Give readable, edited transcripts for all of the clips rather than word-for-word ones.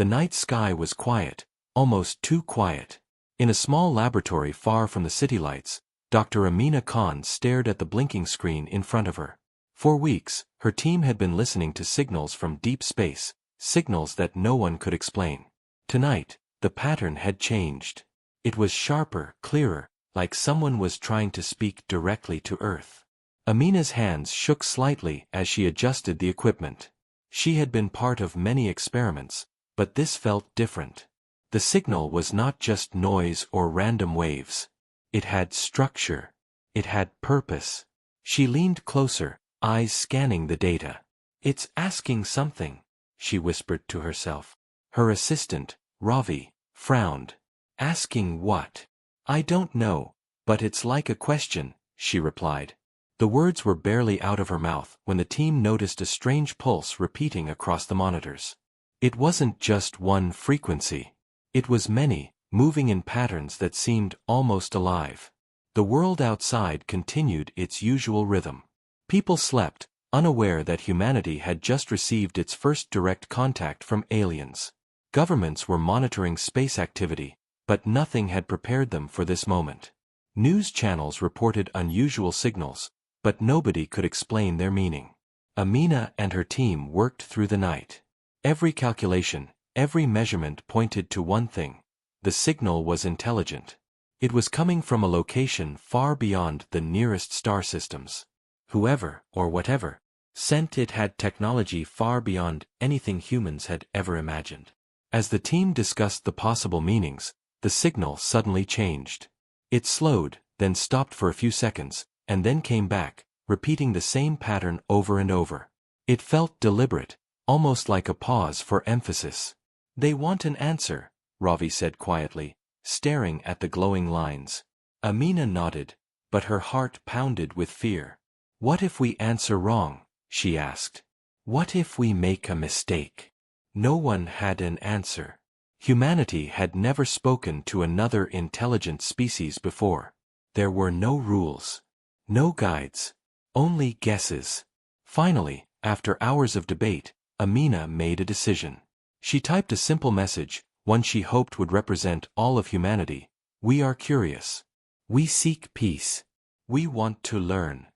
The night sky was quiet, almost too quiet. In a small laboratory far from the city lights, Dr. Amina Khan stared at the blinking screen in front of her. For weeks, her team had been listening to signals from deep space, signals that no one could explain. Tonight, the pattern had changed. It was sharper, clearer, like someone was trying to speak directly to Earth. Amina's hands shook slightly as she adjusted the equipment. She had been part of many experiments, but this felt different. The signal was not just noise or random waves. It had structure. It had purpose. She leaned closer, eyes scanning the data. "It's asking something," she whispered to herself. Her assistant, Ravi, frowned. "Asking what?" "I don't know, but it's like a question," she replied. The words were barely out of her mouth when the team noticed a strange pulse repeating across the monitors. It wasn't just one frequency. It was many, moving in patterns that seemed almost alive. The world outside continued its usual rhythm. People slept, unaware that humanity had just received its first direct contact from aliens. Governments were monitoring space activity, but nothing had prepared them for this moment. News channels reported unusual signals, but nobody could explain their meaning. Amina and her team worked through the night. Every calculation, every measurement pointed to one thing: the signal was intelligent. It was coming from a location far beyond the nearest star systems. Whoever, or whatever, sent it had technology far beyond anything humans had ever imagined. As the team discussed the possible meanings, the signal suddenly changed. It slowed, then stopped for a few seconds, and then came back, repeating the same pattern over and over. It felt deliberate, almost like a pause for emphasis. "They want an answer," Ravi said quietly, staring at the glowing lines. Amina nodded, but her heart pounded with fear. "What if we answer wrong?" she asked. "What if we make a mistake?" No one had an answer. Humanity had never spoken to another intelligent species before. There were no rules. No guides. Only guesses. Finally, after hours of debate, Amina made a decision. She typed a simple message, one she hoped would represent all of humanity. "We are curious. We seek peace. We want to learn."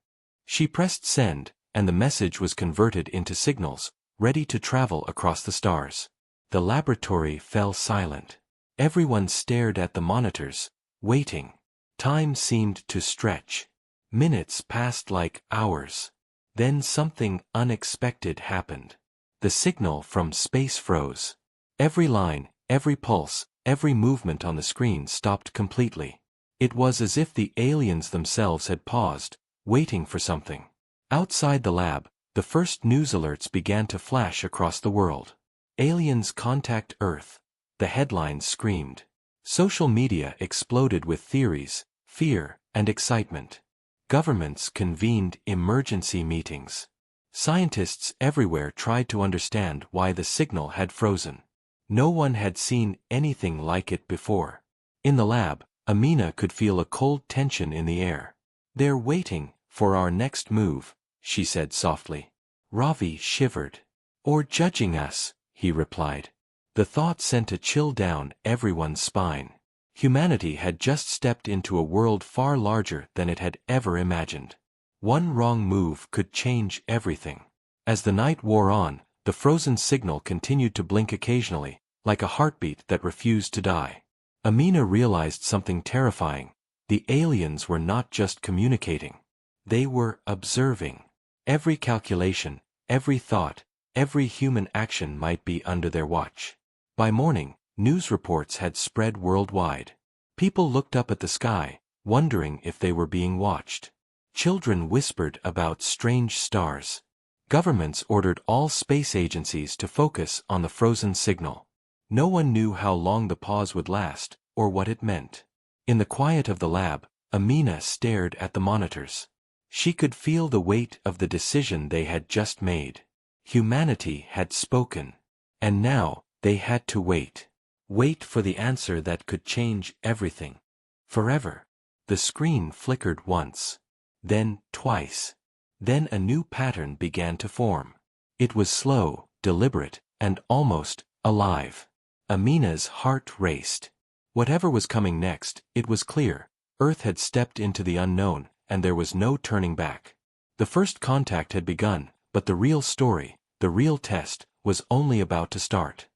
She pressed send, and the message was converted into signals, ready to travel across the stars. The laboratory fell silent. Everyone stared at the monitors, waiting. Time seemed to stretch. Minutes passed like hours. Then something unexpected happened. The signal from space froze. Every line, every pulse, every movement on the screen stopped completely. It was as if the aliens themselves had paused, waiting for something. Outside the lab, the first news alerts began to flash across the world. "Aliens contact Earth," the headlines screamed. Social media exploded with theories, fear, and excitement. Governments convened emergency meetings. Scientists everywhere tried to understand why the signal had frozen. No one had seen anything like it before. In the lab, Amina could feel a cold tension in the air. "They're waiting for our next move," she said softly. Ravi shivered. "Or judging us," he replied. The thought sent a chill down everyone's spine. Humanity had just stepped into a world far larger than it had ever imagined. One wrong move could change everything. As the night wore on, the frozen signal continued to blink occasionally, like a heartbeat that refused to die. Amina realized something terrifying. The aliens were not just communicating. They were observing. Every calculation, every thought, every human action might be under their watch. By morning, news reports had spread worldwide. People looked up at the sky, wondering if they were being watched. Children whispered about strange stars. Governments ordered all space agencies to focus on the frozen signal. No one knew how long the pause would last, or what it meant. In the quiet of the lab, Amina stared at the monitors. She could feel the weight of the decision they had just made. Humanity had spoken. And now, they had to wait. Wait for the answer that could change everything. Forever. The screen flickered once. Then twice. Then a new pattern began to form. It was slow, deliberate, and almost alive. Amina's heart raced. Whatever was coming next, it was clear. Earth had stepped into the unknown, and there was no turning back. The first contact had begun, but the real story, the real test, was only about to start.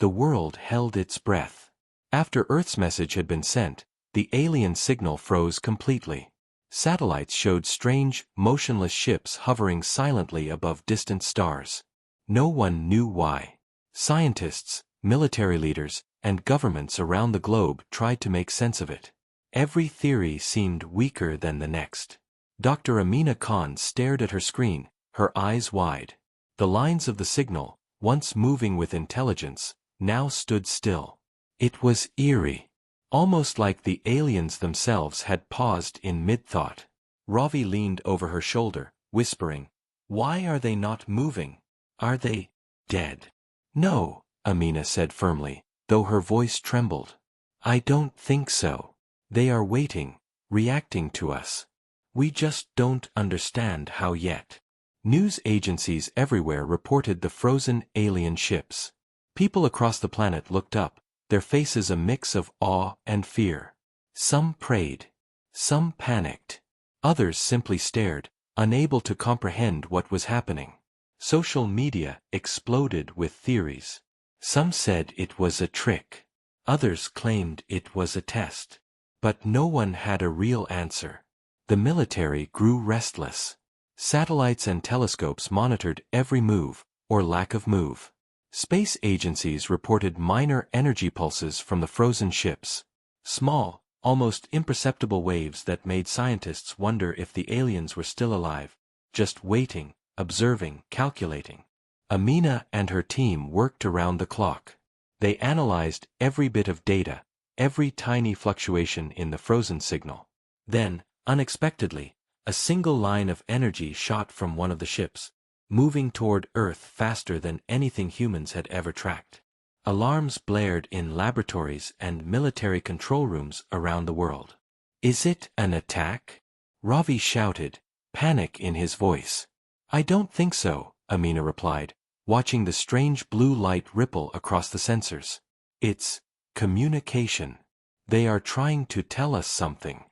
The world held its breath. After Earth's message had been sent, the alien signal froze completely. Satellites showed strange, motionless ships hovering silently above distant stars. No one knew why. Scientists, military leaders, and governments around the globe tried to make sense of it. Every theory seemed weaker than the next. Dr. Amina Khan stared at her screen, her eyes wide. The lines of the signal, once moving with intelligence, now stood still. It was eerie. Almost like the aliens themselves had paused in mid-thought. Ravi leaned over her shoulder, whispering, "Why are they not moving? Are they dead?" "No," Amina said firmly, though her voice trembled. "I don't think so. They are waiting, reacting to us. We just don't understand how yet." News agencies everywhere reported the frozen alien ships. People across the planet looked up, their faces a mix of awe and fear. Some prayed. Some panicked. Others simply stared, unable to comprehend what was happening. Social media exploded with theories. Some said it was a trick. Others claimed it was a test. But no one had a real answer. The military grew restless. Satellites and telescopes monitored every move, or lack of move. Space agencies reported minor energy pulses from the frozen ships. Small, almost imperceptible waves that made scientists wonder if the aliens were still alive, just waiting, observing, calculating. Amina and her team worked around the clock. They analyzed every bit of data, every tiny fluctuation in the frozen signal. Then, unexpectedly, a single line of energy shot from one of the ships, moving toward Earth faster than anything humans had ever tracked. Alarms blared in laboratories and military control rooms around the world. "Is it an attack?" Ravi shouted, panic in his voice. "I don't think so," Amina replied, watching the strange blue light ripple across the sensors. "It's communication. They are trying to tell us something."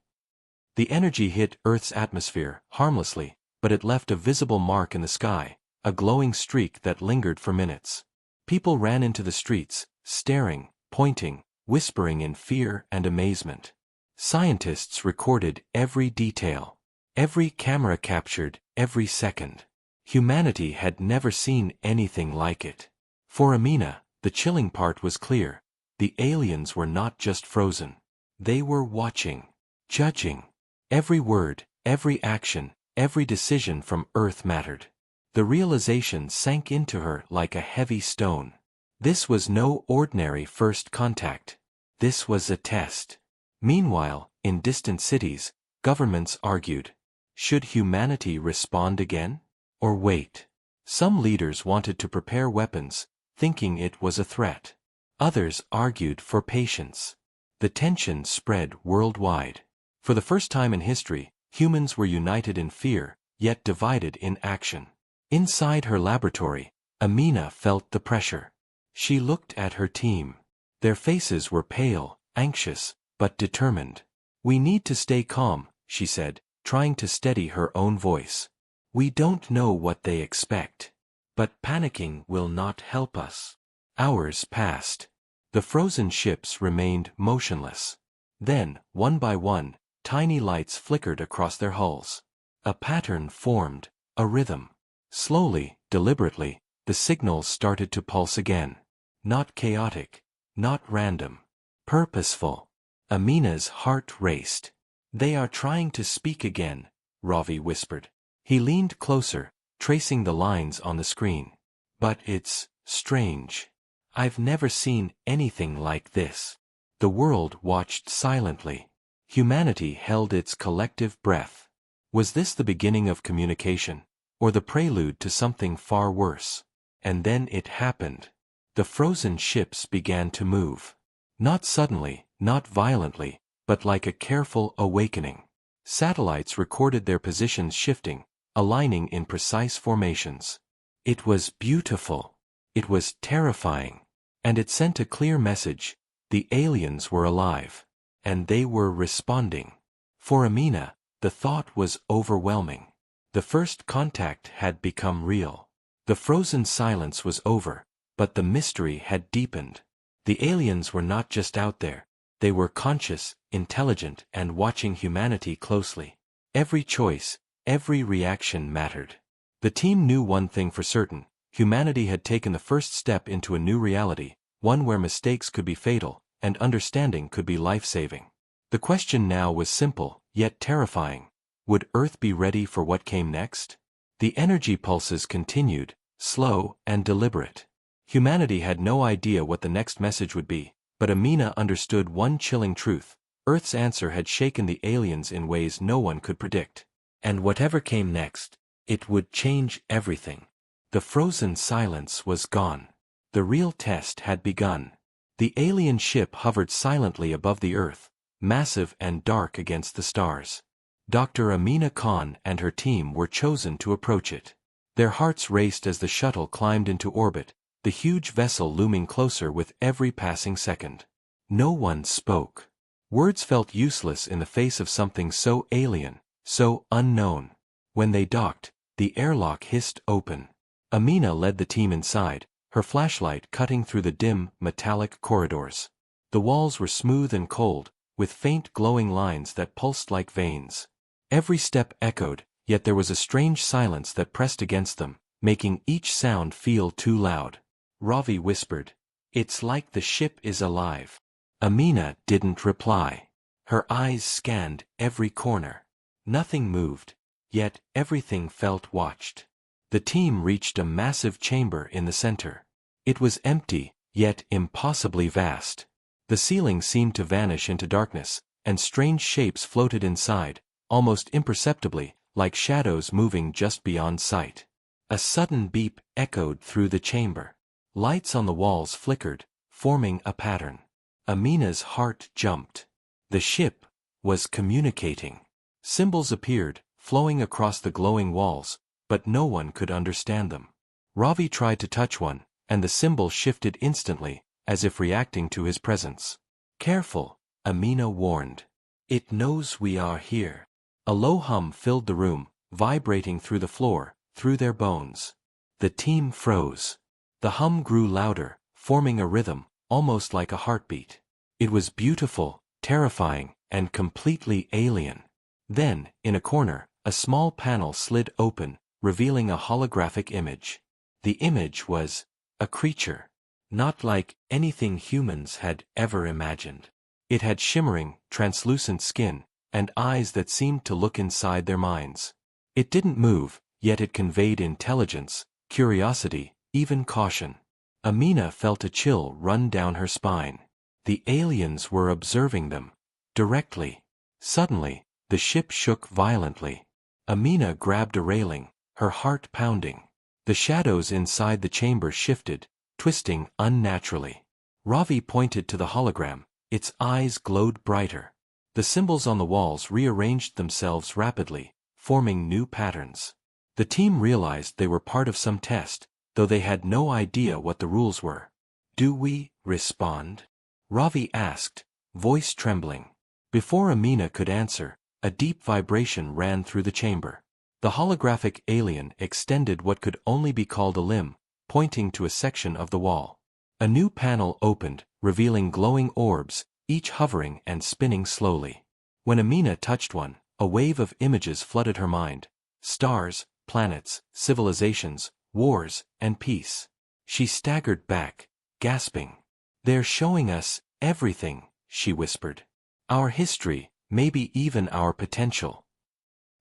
The energy hit Earth's atmosphere, harmlessly, but it left a visible mark in the sky, a glowing streak that lingered for minutes. People ran into the streets, staring, pointing, whispering in fear and amazement. Scientists recorded every detail. Every camera captured every second. Humanity had never seen anything like it. For Amina, the chilling part was clear. The aliens were not just frozen. They were watching, judging. Every word, every action, every decision from Earth mattered. The realization sank into her like a heavy stone. This was no ordinary first contact. This was a test. Meanwhile, in distant cities, governments argued. Should humanity respond again? Or wait? Some leaders wanted to prepare weapons, thinking it was a threat. Others argued for patience. The tension spread worldwide. For the first time in history, humans were united in fear, yet divided in action. Inside her laboratory, Amina felt the pressure. She looked at her team. Their faces were pale, anxious, but determined. "We need to stay calm," she said, trying to steady her own voice. "We don't know what they expect. But panicking will not help us." Hours passed. The frozen ships remained motionless. Then, one by one, tiny lights flickered across their hulls. A pattern formed, a rhythm. Slowly, deliberately, the signals started to pulse again. Not chaotic, not random. Purposeful. Amina's heart raced. "They are trying to speak again," Ravi whispered. He leaned closer, tracing the lines on the screen. "But it's strange. I've never seen anything like this." The world watched silently. Humanity held its collective breath. Was this the beginning of communication, or the prelude to something far worse? And then it happened. The frozen ships began to move. Not suddenly, not violently, but like a careful awakening. Satellites recorded their positions shifting, aligning in precise formations. It was beautiful. It was terrifying. And it sent a clear message: the aliens were alive. And they were responding. For Amina, the thought was overwhelming. The first contact had become real. The frozen silence was over, but the mystery had deepened. The aliens were not just out there. They were conscious, intelligent, and watching humanity closely. Every choice, every reaction mattered. The team knew one thing for certain: humanity had taken the first step into a new reality, one where mistakes could be fatal, and understanding could be life-saving. The question now was simple, yet terrifying. Would Earth be ready for what came next? The energy pulses continued, slow and deliberate. Humanity had no idea what the next message would be, but Amina understood one chilling truth: Earth's answer had shaken the aliens in ways no one could predict. And whatever came next, it would change everything. The frozen silence was gone. The real test had begun. The alien ship hovered silently above the Earth, massive and dark against the stars. Dr. Amina Khan and her team were chosen to approach it. Their hearts raced as the shuttle climbed into orbit, the huge vessel looming closer with every passing second. No one spoke. Words felt useless in the face of something so alien, so unknown. When they docked, the airlock hissed open. Amina led the team inside, her flashlight cutting through the dim, metallic corridors. The walls were smooth and cold, with faint glowing lines that pulsed like veins. Every step echoed, yet there was a strange silence that pressed against them, making each sound feel too loud. Ravi whispered, "It's like the ship is alive." Amina didn't reply. Her eyes scanned every corner. Nothing moved, yet everything felt watched. The team reached a massive chamber in the center. It was empty, yet impossibly vast. The ceiling seemed to vanish into darkness, and strange shapes floated inside, almost imperceptibly, like shadows moving just beyond sight. A sudden beep echoed through the chamber. Lights on the walls flickered, forming a pattern. Amina's heart jumped. The ship was communicating. Symbols appeared, flowing across the glowing walls, but no one could understand them. Ravi tried to touch one, and the symbol shifted instantly, as if reacting to his presence. "Careful," Amina warned. "It knows we are here." A low hum filled the room, vibrating through the floor, through their bones. The team froze. The hum grew louder, forming a rhythm, almost like a heartbeat. It was beautiful, terrifying, and completely alien. Then, in a corner, a small panel slid open, revealing a holographic image. The image was a creature. Not like anything humans had ever imagined. It had shimmering, translucent skin, and eyes that seemed to look inside their minds. It didn't move, yet it conveyed intelligence, curiosity, even caution. Amina felt a chill run down her spine. The aliens were observing them, directly. Suddenly, the ship shook violently. Amina grabbed a railing, her heart pounding. The shadows inside the chamber shifted, twisting unnaturally. Ravi pointed to the hologram, its eyes glowed brighter. The symbols on the walls rearranged themselves rapidly, forming new patterns. The team realized they were part of some test, though they had no idea what the rules were. "Do we respond?" Ravi asked, voice trembling. Before Amina could answer, a deep vibration ran through the chamber. The holographic alien extended what could only be called a limb, pointing to a section of the wall. A new panel opened, revealing glowing orbs, each hovering and spinning slowly. When Amina touched one, a wave of images flooded her mind. Stars, planets, civilizations, wars, and peace. She staggered back, gasping. "They're showing us everything," she whispered. "Our history, maybe even our potential."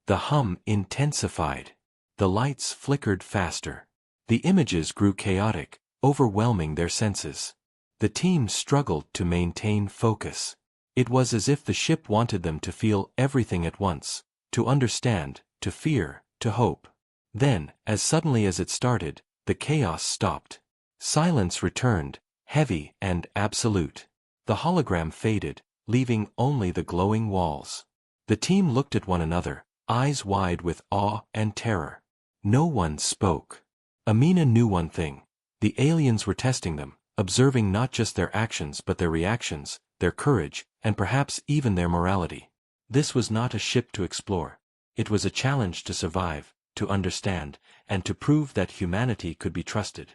The hum intensified. The lights flickered faster. The images grew chaotic, overwhelming their senses. The team struggled to maintain focus. It was as if the ship wanted them to feel everything at once, to understand, to fear, to hope. Then, as suddenly as it started, the chaos stopped. Silence returned, heavy and absolute. The hologram faded, leaving only the glowing walls. The team looked at one another, eyes wide with awe and terror. No one spoke. Amina knew one thing: the aliens were testing them, observing not just their actions but their reactions, their courage, and perhaps even their morality. This was not a ship to explore. It was a challenge to survive, to understand, and to prove that humanity could be trusted.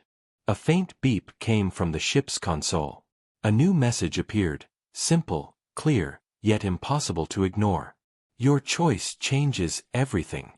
A faint beep came from the ship's console. A new message appeared, simple, clear, yet impossible to ignore. Your choice changes everything.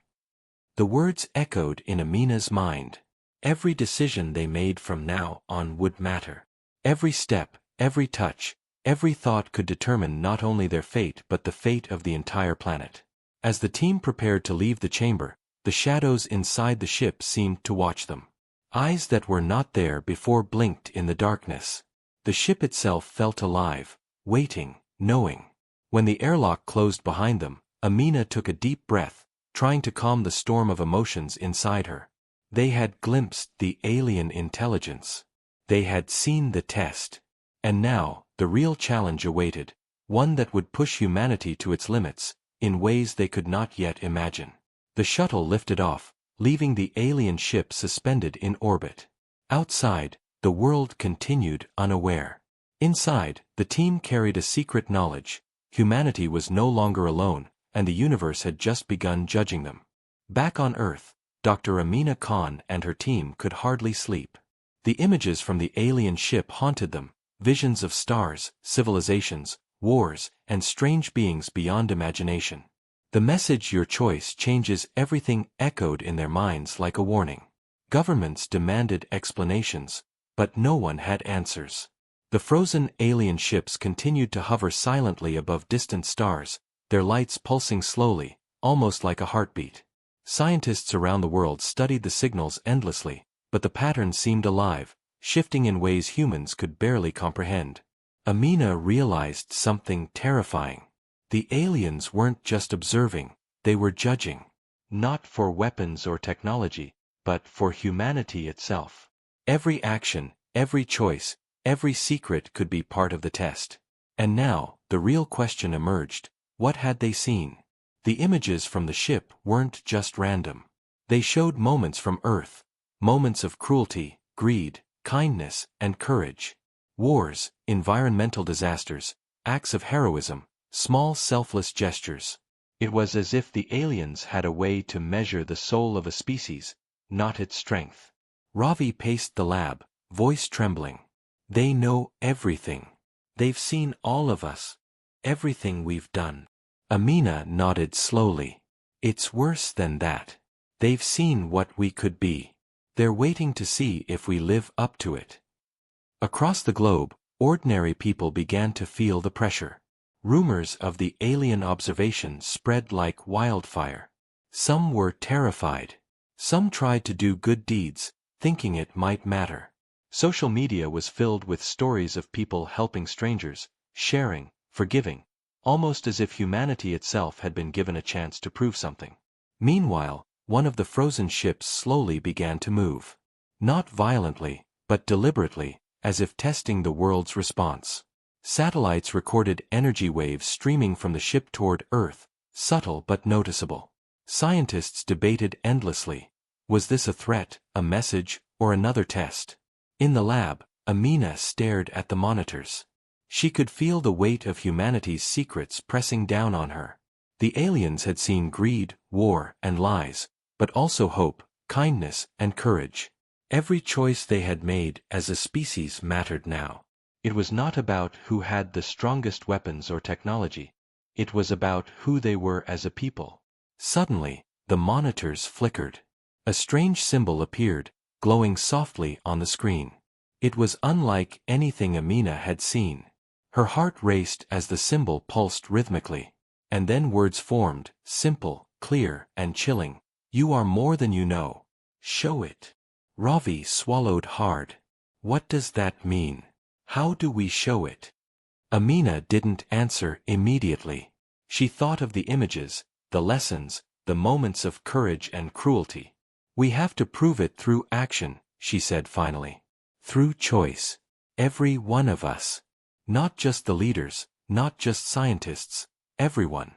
The words echoed in Amina's mind. Every decision they made from now on would matter. Every step, every touch, every thought could determine not only their fate but the fate of the entire planet. As the team prepared to leave the chamber, the shadows inside the ship seemed to watch them. Eyes that were not there before blinked in the darkness. The ship itself felt alive, waiting, knowing. When the airlock closed behind them, Amina took a deep breath, trying to calm the storm of emotions inside her. They had glimpsed the alien intelligence. They had seen the test. And now, the real challenge awaited, one that would push humanity to its limits, in ways they could not yet imagine. The shuttle lifted off, leaving the alien ship suspended in orbit. Outside, the world continued unaware. Inside, the team carried a secret knowledge. Humanity was no longer alone, and the universe had just begun judging them. Back on Earth, Dr. Amina Khan and her team could hardly sleep. The images from the alien ship haunted them, visions of stars, civilizations, wars, and strange beings beyond imagination. The message "your choice changes everything" echoed in their minds like a warning. Governments demanded explanations, but no one had answers. The frozen alien ships continued to hover silently above distant stars, their lights pulsing slowly, almost like a heartbeat. Scientists around the world studied the signals endlessly, but the pattern seemed alive, shifting in ways humans could barely comprehend. Amina realized something terrifying. The aliens weren't just observing, they were judging. Not for weapons or technology, but for humanity itself. Every action, every choice, every secret could be part of the test. And now, the real question emerged: what had they seen? The images from the ship weren't just random. They showed moments from Earth, moments of cruelty, greed, kindness, and courage. Wars, environmental disasters, acts of heroism, small selfless gestures. It was as if the aliens had a way to measure the soul of a species, not its strength. Ravi paced the lab, voice trembling. They know everything. They've seen all of us. Everything we've done. Amina nodded slowly. It's worse than that. They've seen what we could be. They're waiting to see if we live up to it. Across the globe, ordinary people began to feel the pressure. Rumors of the alien observation spread like wildfire. Some were terrified. Some tried to do good deeds, thinking it might matter. Social media was filled with stories of people helping strangers, sharing, forgiving, almost as if humanity itself had been given a chance to prove something. Meanwhile, one of the frozen ships slowly began to move. Not violently, but deliberately, as if testing the world's response. Satellites recorded energy waves streaming from the ship toward Earth, subtle but noticeable. Scientists debated endlessly. Was this a threat, a message, or another test? In the lab, Amina stared at the monitors. She could feel the weight of humanity's secrets pressing down on her. The aliens had seen greed, war, and lies, but also hope, kindness, and courage. Every choice they had made as a species mattered now. It was not about who had the strongest weapons or technology. It was about who they were as a people. Suddenly, the monitors flickered. A strange symbol appeared, glowing softly on the screen. It was unlike anything Amina had seen. Her heart raced as the symbol pulsed rhythmically. And then words formed, simple, clear, and chilling. You are more than you know. Show it. Ravi swallowed hard. What does that mean? How do we show it? Amina didn't answer immediately. She thought of the images, the lessons, the moments of courage and cruelty. We have to prove it through action, she said finally. Through choice. Every one of us. Not just the leaders, not just scientists, everyone.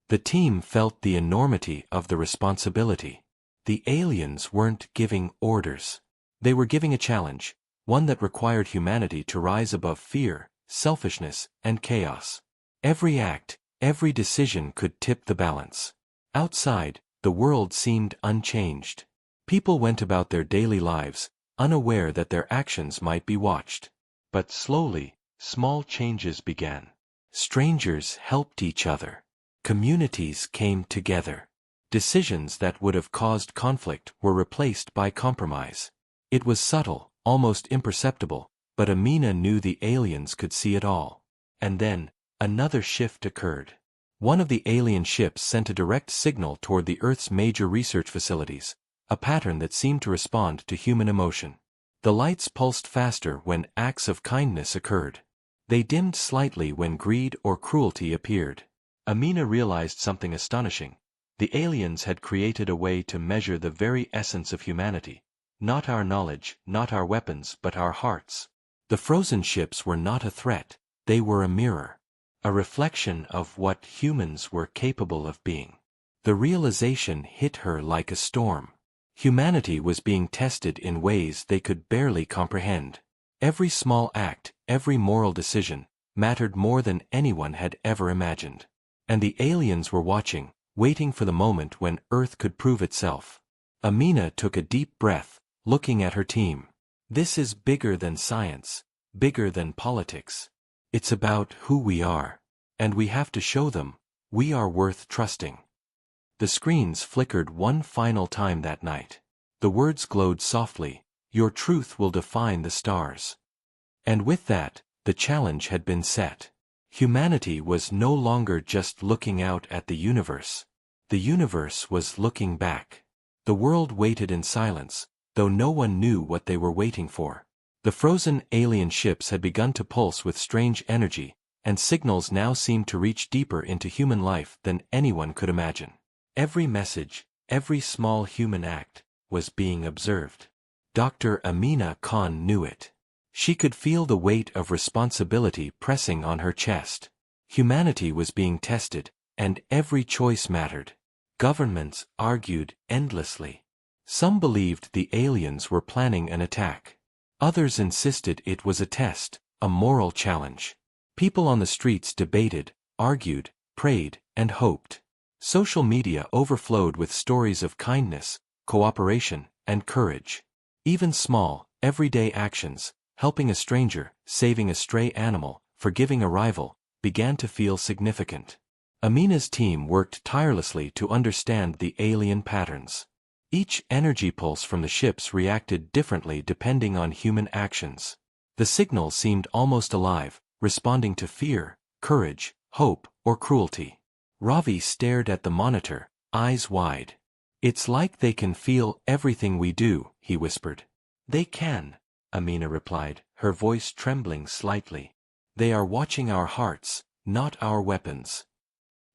The team felt the enormity of the responsibility. The aliens weren't giving orders. They were giving a challenge, one that required humanity to rise above fear, selfishness, and chaos. Every act, every decision could tip the balance. Outside, the world seemed unchanged. People went about their daily lives, unaware that their actions might be watched. But slowly, small changes began. Strangers helped each other. Communities came together. Decisions that would have caused conflict were replaced by compromise. It was subtle, almost imperceptible, but Amina knew the aliens could see it all. And then, another shift occurred. One of the alien ships sent a direct signal toward the Earth's major research facilities, a pattern that seemed to respond to human emotion. The lights pulsed faster when acts of kindness occurred. They dimmed slightly when greed or cruelty appeared. Amina realized something astonishing. The aliens had created a way to measure the very essence of humanity. Not our knowledge, not our weapons, but our hearts. The frozen ships were not a threat, they were a mirror. A reflection of what humans were capable of being. The realization hit her like a storm. Humanity was being tested in ways they could barely comprehend. Every small act, every moral decision, mattered more than anyone had ever imagined. And the aliens were watching, waiting for the moment when Earth could prove itself. Amina took a deep breath, looking at her team. This is bigger than science, bigger than politics. It's about who we are. And we have to show them, we are worth trusting. The screens flickered one final time that night. The words glowed softly, your truth will define the stars. And with that, the challenge had been set. Humanity was no longer just looking out at the universe. The universe was looking back. The world waited in silence, though no one knew what they were waiting for. The frozen alien ships had begun to pulse with strange energy, and signals now seemed to reach deeper into human life than anyone could imagine. Every message, every small human act, was being observed. Dr. Amina Khan knew it. She could feel the weight of responsibility pressing on her chest. Humanity was being tested, and every choice mattered. Governments argued endlessly. Some believed the aliens were planning an attack. Others insisted it was a test, a moral challenge. People on the streets debated, argued, prayed, and hoped. Social media overflowed with stories of kindness, cooperation, and courage. Even small, everyday actions, helping a stranger, saving a stray animal, forgiving a rival, began to feel significant. Amina's team worked tirelessly to understand the alien patterns. Each energy pulse from the ships reacted differently depending on human actions. The signal seemed almost alive, responding to fear, courage, hope, or cruelty. Ravi stared at the monitor, eyes wide. It's like they can feel everything we do, he whispered. They can, Amina replied, her voice trembling slightly. They are watching our hearts, not our weapons.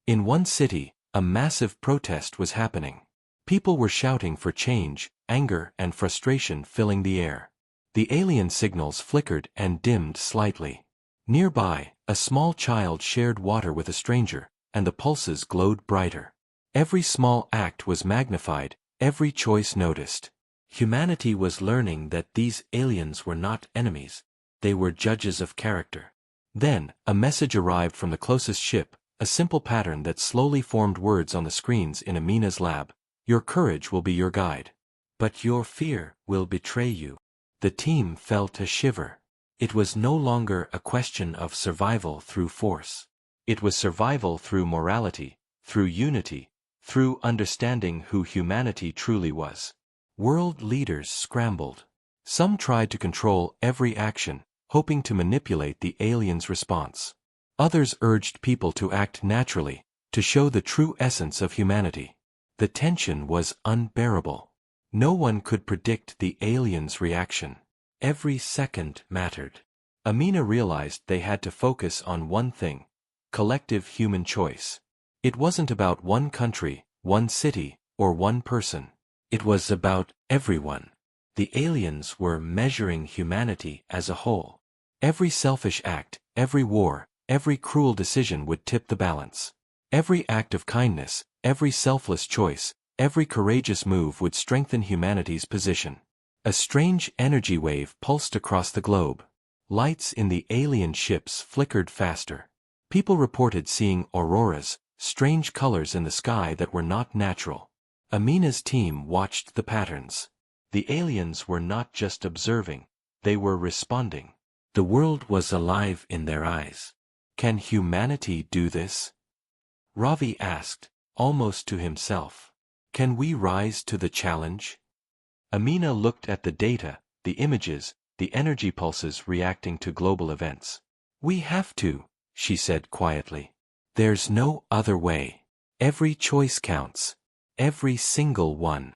In one city, a massive protest was happening. People were shouting for change, anger and frustration filling the air. The alien signals flickered and dimmed slightly. Nearby, a small child shared water with a stranger, and the pulses glowed brighter. Every small act was magnified, every choice noticed. Humanity was learning that these aliens were not enemies, they were judges of character. Then, a message arrived from the closest ship, a simple pattern that slowly formed words on the screens in Amina's lab. Your courage will be your guide. But your fear will betray you. The team felt a shiver. It was no longer a question of survival through force. It was survival through morality, through unity, through understanding who humanity truly was. World leaders scrambled. Some tried to control every action, hoping to manipulate the aliens' response. Others urged people to act naturally, to show the true essence of humanity. The tension was unbearable. No one could predict the aliens' reaction. Every second mattered. Amina realized they had to focus on one thing: collective human choice. It wasn't about one country, one city, or one person. It was about everyone. The aliens were measuring humanity as a whole. Every selfish act, every war, every cruel decision would tip the balance. Every act of kindness, every selfless choice, every courageous move would strengthen humanity's position. A strange energy wave pulsed across the globe. Lights in the alien ships flickered faster. People reported seeing auroras, strange colors in the sky that were not natural. Amina's team watched the patterns. The aliens were not just observing, they were responding. The world was alive in their eyes. Can humanity do this? Ravi asked, almost to himself. Can we rise to the challenge? Amina looked at the data, the images, the energy pulses reacting to global events. We have to, she said quietly. There's no other way. Every choice counts. Every single one.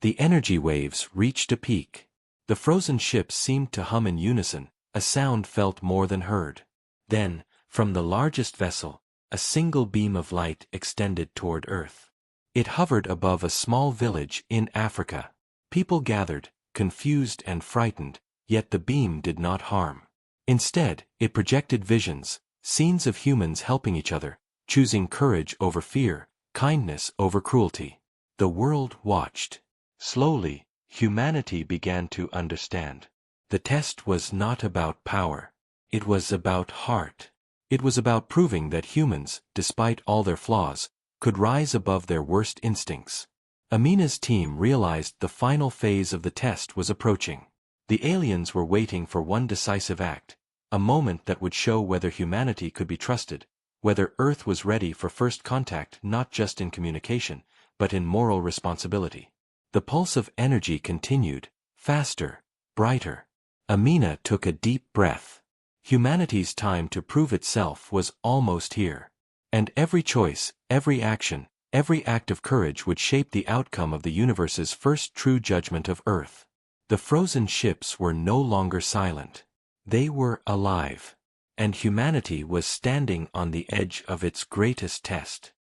The energy waves reached a peak. The frozen ships seemed to hum in unison, a sound felt more than heard. Then, from the largest vessel, a single beam of light extended toward Earth. It hovered above a small village in Africa. People gathered, confused and frightened, yet the beam did not harm. Instead, it projected visions, scenes of humans helping each other, choosing courage over fear, kindness over cruelty. The world watched. Slowly, humanity began to understand. The test was not about power. It was about heart. It was about proving that humans, despite all their flaws, could rise above their worst instincts. Amina's team realized the final phase of the test was approaching. The aliens were waiting for one decisive act, a moment that would show whether humanity could be trusted, whether Earth was ready for first contact not just in communication, but in moral responsibility. The pulse of energy continued, faster, brighter. Amina took a deep breath. Humanity's time to prove itself was almost here. And every choice, every action, every act of courage would shape the outcome of the universe's first true judgment of Earth. The frozen ships were no longer silent. They were alive. And humanity was standing on the edge of its greatest test.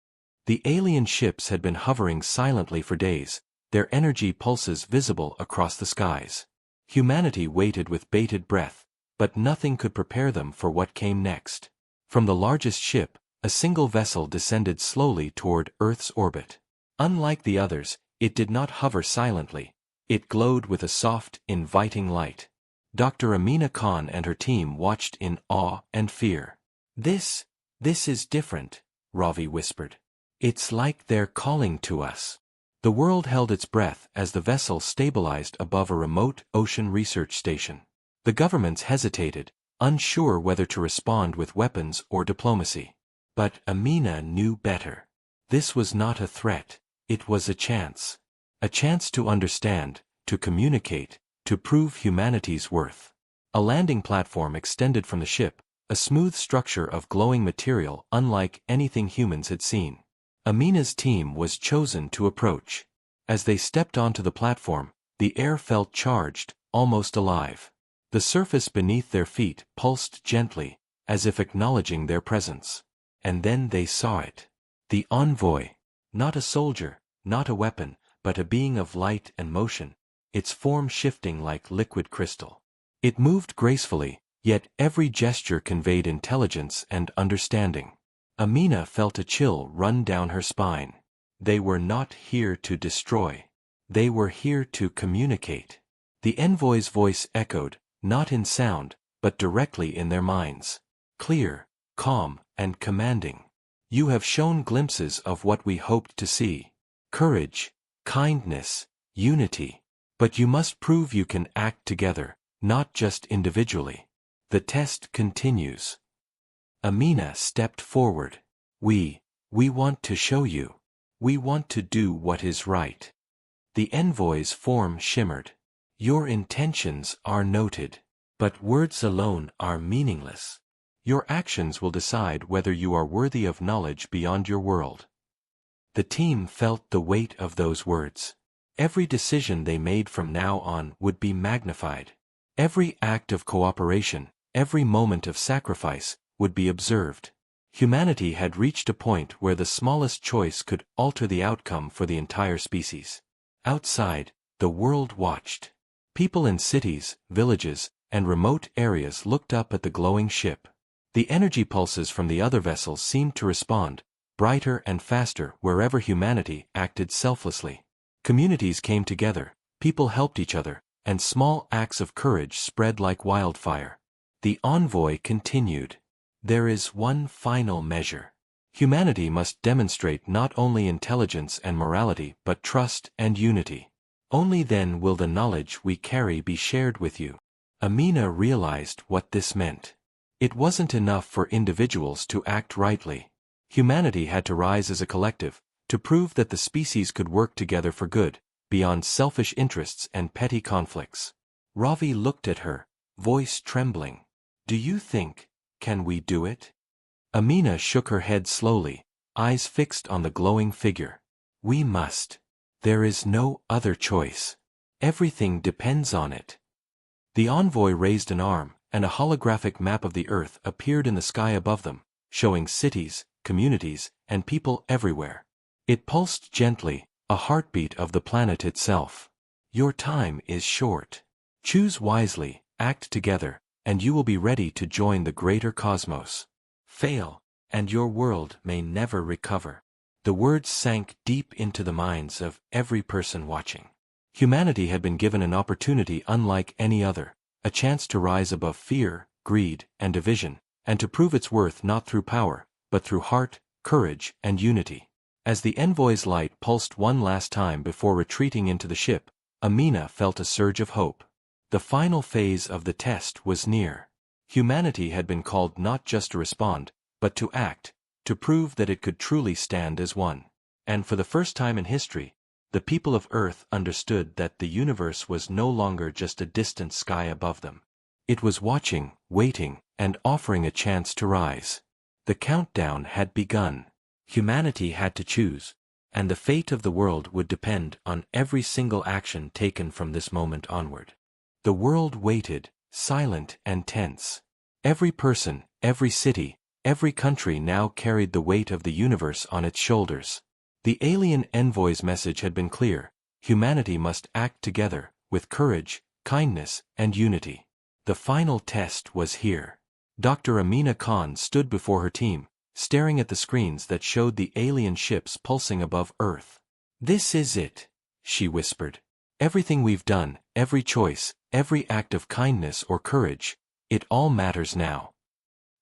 The alien ships had been hovering silently for days, their energy pulses visible across the skies. Humanity waited with bated breath, but nothing could prepare them for what came next. From the largest ship, a single vessel descended slowly toward Earth's orbit. Unlike the others, it did not hover silently. It glowed with a soft, inviting light. Dr. Amina Khan and her team watched in awe and fear. This is different, Ravi whispered. It's like they're calling to us. The world held its breath as the vessel stabilized above a remote ocean research station. The governments hesitated, unsure whether to respond with weapons or diplomacy. But Amina knew better. This was not a threat, it was a chance. A chance to understand, to communicate, to prove humanity's worth. A landing platform extended from the ship, a smooth structure of glowing material unlike anything humans had seen. Amina's team was chosen to approach. As they stepped onto the platform, the air felt charged, almost alive. The surface beneath their feet pulsed gently, as if acknowledging their presence. And then they saw it. The envoy. Not a soldier, not a weapon, but a being of light and motion, its form shifting like liquid crystal. It moved gracefully, yet every gesture conveyed intelligence and understanding. Amina felt a chill run down her spine. They were not here to destroy. They were here to communicate. The envoy's voice echoed, not in sound, but directly in their minds. Clear, calm, and commanding. You have shown glimpses of what we hoped to see. Courage, kindness, unity. But you must prove you can act together, not just individually. The test continues. Amina stepped forward. We want to show you. We want to do what is right. The envoy's form shimmered. Your intentions are noted, but words alone are meaningless. Your actions will decide whether you are worthy of knowledge beyond your world. The team felt the weight of those words. Every decision they made from now on would be magnified. Every act of cooperation, every moment of sacrifice, would be observed. Humanity had reached a point where the smallest choice could alter the outcome for the entire species. Outside, the world watched. People in cities, villages, and remote areas looked up at the glowing ship. The energy pulses from the other vessels seemed to respond, brighter and faster wherever humanity acted selflessly. Communities came together, people helped each other, and small acts of courage spread like wildfire. The envoy continued. There is one final measure. Humanity must demonstrate not only intelligence and morality but trust and unity. Only then will the knowledge we carry be shared with you. Amina realized what this meant. It wasn't enough for individuals to act rightly. Humanity had to rise as a collective, to prove that the species could work together for good, beyond selfish interests and petty conflicts. Ravi looked at her, voice trembling. Do you think, can we do it? Amina shook her head slowly, eyes fixed on the glowing figure. We must. There is no other choice. Everything depends on it. The envoy raised an arm, and a holographic map of the Earth appeared in the sky above them, showing cities, communities, and people everywhere. It pulsed gently, a heartbeat of the planet itself. Your time is short. Choose wisely, act together, and you will be ready to join the greater cosmos. Fail, and your world may never recover. The words sank deep into the minds of every person watching. Humanity had been given an opportunity unlike any other, a chance to rise above fear, greed, and division, and to prove its worth not through power, but through heart, courage, and unity. As the envoy's light pulsed one last time before retreating into the ship, Amina felt a surge of hope. The final phase of the test was near. Humanity had been called not just to respond, but to act, to prove that it could truly stand as one. And for the first time in history, the people of Earth understood that the universe was no longer just a distant sky above them. It was watching, waiting, and offering a chance to rise. The countdown had begun. Humanity had to choose, and the fate of the world would depend on every single action taken from this moment onward. The world waited, silent and tense. Every person, every city, every country now carried the weight of the universe on its shoulders. The alien envoy's message had been clear. Humanity must act together, with courage, kindness, and unity. The final test was here. Dr. Amina Khan stood before her team, staring at the screens that showed the alien ships pulsing above Earth. This is it, she whispered. Everything we've done, every choice, every act of kindness or courage, it all matters now.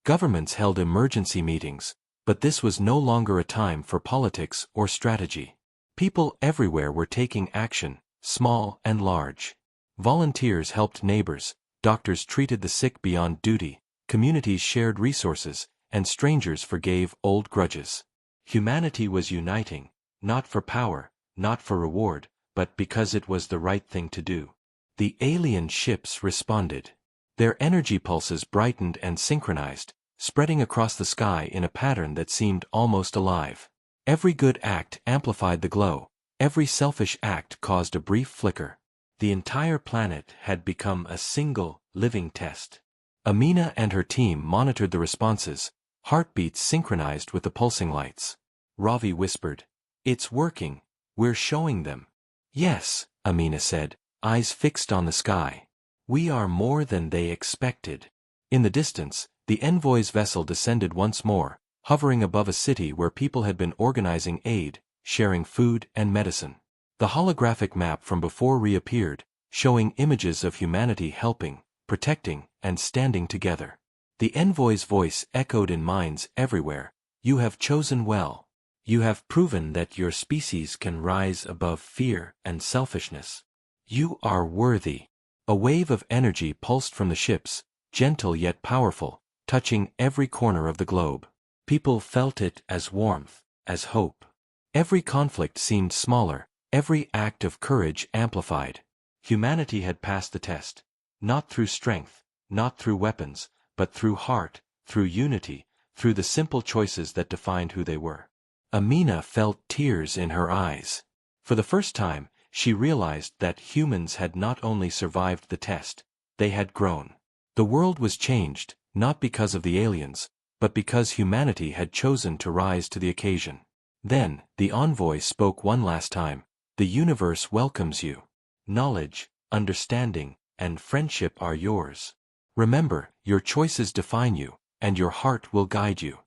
Governments held emergency meetings, but this was no longer a time for politics or strategy. People everywhere were taking action, small and large. Volunteers helped neighbors, doctors treated the sick beyond duty, communities shared resources, and strangers forgave old grudges. Humanity was uniting, not for power, not for reward, but because it was the right thing to do. The alien ships responded. Their energy pulses brightened and synchronized, spreading across the sky in a pattern that seemed almost alive. Every good act amplified the glow, every selfish act caused a brief flicker. The entire planet had become a single, living test. Amina and her team monitored the responses, heartbeats synchronized with the pulsing lights. Ravi whispered, "It's working, we're showing them." "Yes," Amina said, eyes fixed on the sky. "We are more than they expected." In the distance, the envoy's vessel descended once more, hovering above a city where people had been organizing aid, sharing food and medicine. The holographic map from before reappeared, showing images of humanity helping, protecting, and standing together. The envoy's voice echoed in minds everywhere. "You have chosen well. You have proven that your species can rise above fear and selfishness. You are worthy." A wave of energy pulsed from the ships, gentle yet powerful, touching every corner of the globe. People felt it as warmth, as hope. Every conflict seemed smaller, every act of courage amplified. Humanity had passed the test, not through strength, not through weapons, but through heart, through unity, through the simple choices that defined who they were. Amina felt tears in her eyes. For the first time, she realized that humans had not only survived the test, they had grown. The world was changed, not because of the aliens, but because humanity had chosen to rise to the occasion. Then, the envoy spoke one last time. "The universe welcomes you. Knowledge, understanding, and friendship are yours. Remember, your choices define you, and your heart will guide you."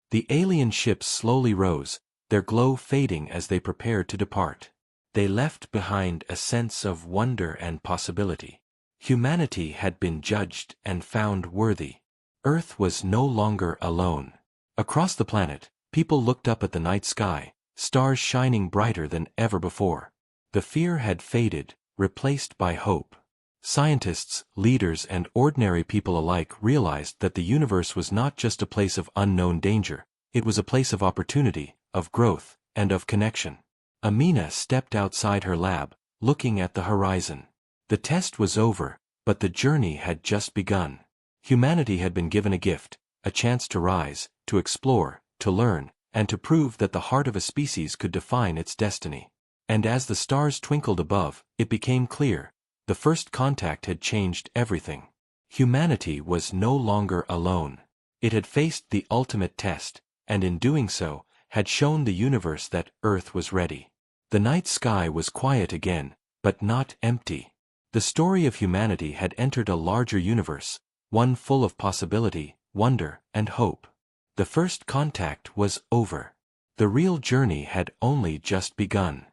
The alien ships slowly rose, their glow fading as they prepared to depart. They left behind a sense of wonder and possibility. Humanity had been judged and found worthy. Earth was no longer alone. Across the planet, people looked up at the night sky, stars shining brighter than ever before. The fear had faded, replaced by hope. Scientists, leaders, and ordinary people alike realized that the universe was not just a place of unknown danger, it was a place of opportunity, of growth, and of connection. Amina stepped outside her lab, looking at the horizon. The test was over, but the journey had just begun. Humanity had been given a gift, a chance to rise, to explore, to learn, and to prove that the heart of a species could define its destiny. And as the stars twinkled above, it became clear, the first contact had changed everything. Humanity was no longer alone. It had faced the ultimate test, and in doing so, had shown the universe that Earth was ready. The night sky was quiet again, but not empty. The story of humanity had entered a larger universe, one full of possibility, wonder, and hope. The first contact was over. The real journey had only just begun.